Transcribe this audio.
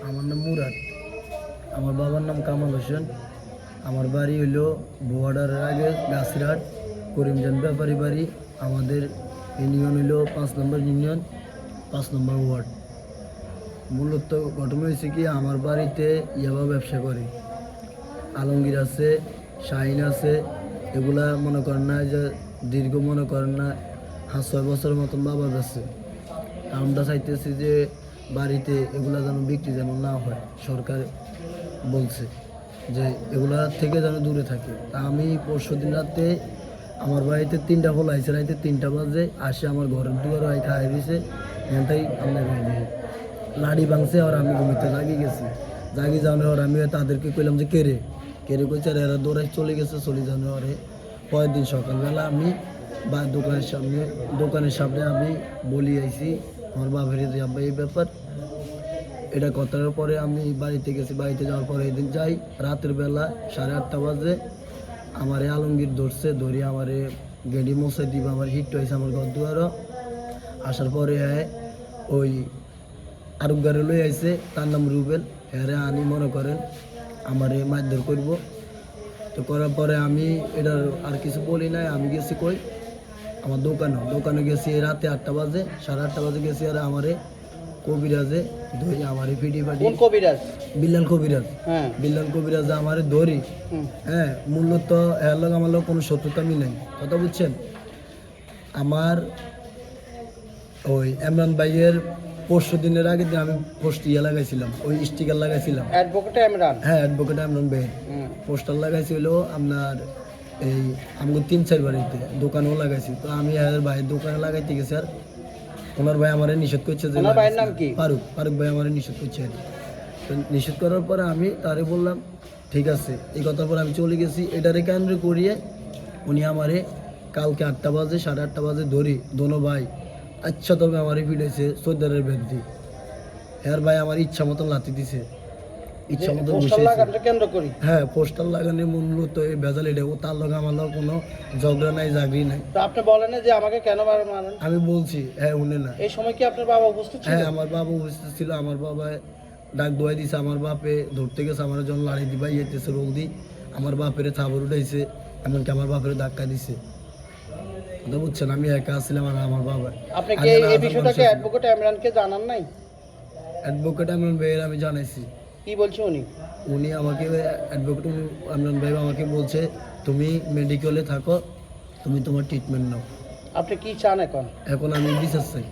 আমার নাম মুরাদ। আমার বাবার নাম কামাল হোসেন। আমার বাড়ি হইল বর্ডারের আগে গাছিরহাট, করিমজান ব্যাপারী বাড়ি। আমাদের ইউনিয়ন হইল 5 নম্বর ইউনিয়ন, 5 নম্বর ওয়ার্ড। মূলত ঘটনা হয়েছে কি, আমার বাড়িতে ইয়াবা ব্যবসা করে আলমগীর আছে, শাহিন আছে। এগুলা মনে করেন না যে দীর্ঘ মনে করেন না 5-6 বছরের মতন বাবা আছে। আমরা চাইতেছি যে বাড়িতে এগুলা যেন বিক্রি যেন না হয়। সরকার বলছে যে এগুলা থেকে যেন দূরে থাকে। তা আমি পরশুদিন রাতে আমার বাড়িতে 3টা ফল আইসে, রাইতে 3টা বাজে আসে আমার ঘরের দুয়ার হয় খাই দিছে। এখানটাই আমরা লাড়ি ভাঙছে। আর আমি ঘুমিতে জাগি গেছি। জাগি যাওয়ার পর আমি তাদেরকে কইলাম যে কেড়ে কইছে, এরা দৌড়াই চলে গেছে। চলে যাওয়ার পরে পরের দিন সকালবেলা আমি বা দোকানের সামনে আমি বলি আইছি আমার বাপের যে আব্বা এই ব্যাপার। এটা কথার পরে আমি বাড়িতে গেছি। বাড়িতে যাওয়ার পরে এদিন যাই রাতের বেলা 8:30 বাজে আমারে আলমগীর ধরছে। ধরে আমারে গেডি মশাই দিব আমার হিট হয়েছে আমার ঘর দুয়ারও। আসার পরে ওই আরব গাড়ি লই আইছে, তার নাম রুবেল। হ্যাঁ আনি মনে করেন আমারে মারধর করব। তো করার পরে আমি এটার আর কিছু বলি নাই। আমি গেছি কই আমার দোকানে গেছি রাতে 8টা বাজে, 8:30 বাজে গেছি। আর আমারে কবিরাজে ধরি আমারে ফিটি ফাটি। কোন কবিরাজ? বিল্লাল কবিরাজ। হ্যাঁ, বিল্লাল কবিরাজে আমারে ধরি। হ্যাঁ, মূলত এর লোক আমার লোক কোনো শত্রুতা মিলাই কথা বুঝছেন। আমার ওই ইমরান ভাইয়ের 500 দিনের আগে আমি পোস্ট লাগাইছিলাম, ওই স্টিকার লাগাইছিলাম। অ্যাডভোকেট ইমরান? হ্যাঁ, অ্যাডভোকেট ইমরান ভাইয়ের পোস্টার লাগাইছিল আপনার এই আমাকে 3-4 বাড়িতে দোকানেও লাগাইছি। তো আমি ভাইয়ের দোকানে লাগাইতে গেছি। আর ওনার ভাই আমার নিষেধ করছে যে ওনার ভাইয়ের নাম কি? ফারুক ভাই আমার নিষেধ করছে। তো নিষেধ করার পরে আমি তারে বললাম ঠিক আছে। এই কথার পর আমি চলে গেছি। এটারে কেন্দ্র করিয়ে উনি আমারে কালকে 8টা বাজে 8:30 বাজে ধরি দোনো ভাই আচ্ছা তবে আমারই ভিড়েছে সর্দারের বেদি। এর ভাই আমার ইচ্ছা মতন লাথি দিছে, ইচ্ছা মতন কেন্দ্র করি। হ্যাঁ, পোস্টার লাগানোর মূলত এই ভেজাল এটা। ও তার লগে আমার লগে কোনো ঝগড়া নাই, জাগরি নাই। তো আপনি বলেন যে আমাকে কেন মারেন? আমি বলছি হ্যাঁ উনি না। এই সময় কি আপনার বাবা উপস্থিত ছিল? হ্যাঁ, আমার বাবা উপস্থিত ছিল। আমার বাবা ডাক দোয়াই দিছে। আমার বাপে ধরতে গেছে আমার জন্য লাড়ি দিবা ইয়েতেছে রোল দি। আমার বাপের থাবর উঠাইছে, এমনকি আমার বাপের ধাক্কা দিছে। কথা বুঝছেন, আমি একা আসছিলাম আর আমার বাবা। আপনি কি এই বিষয়টাকে অ্যাডভোকেট ইমরানকে জানান নাই? অ্যাডভোকেট ইমরান ভাইয়ের আমি জানাইছি। কি বলছে উনি? উনি আমাকে অ্যাডভোকেট ইমরান ভাই আমাকে বলছে তুমি মেডিকেলে থাকো, তুমি তোমার ট্রিটমেন্ট নাও। আপনি কি চান এখন? এখন আমি বিচার চাই।